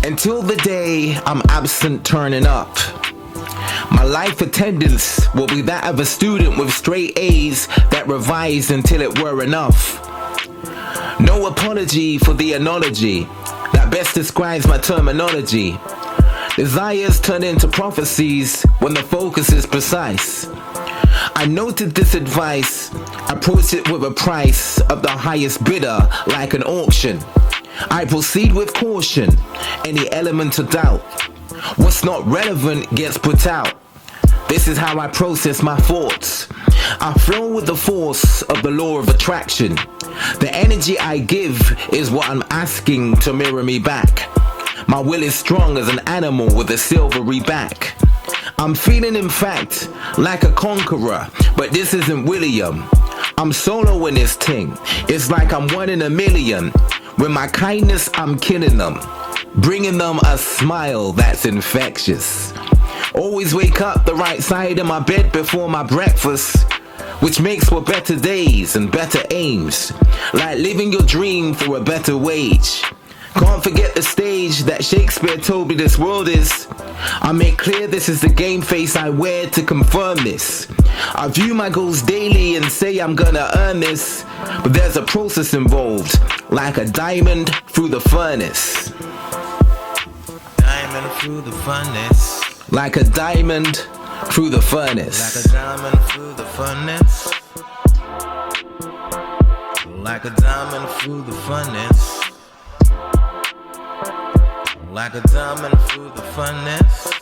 Until the day I'm absent turning up. My life attendance will be that of a student with straight A's that revised until it were enough. No apology for the analogy that best describes my terminology. Desires turn into prophecies when the focus is precise. I noted this advice, approach it with a price of the highest bidder like an auction. I proceed with caution, any element of doubt. What's not relevant gets put out. This is how I process my thoughts. I flow with the force of the law of attraction. The energy I give is what I'm asking to mirror me back. My will is strong as an animal with a silvery back. I'm feeling in fact like a conqueror, but this isn't William. I'm solo in this thing, it's like I'm 1 in a million. With my kindness I'm killing them, bringing them a smile that's infectious. Always wake up the right side of my bed before my breakfast, which makes for better days and better aims, like living your dream for a better wage. Can't forget the stage that Shakespeare told me this world is. I make clear this is the game face I wear to confirm this. I view my goals daily and say I'm gonna earn this, but there's a process involved, like a diamond through the furnace. Diamond through the furnace. Like a diamond through the furnace. Like a diamond through the furnace. Like a diamond through the furnace. Like a diamond through the furnace.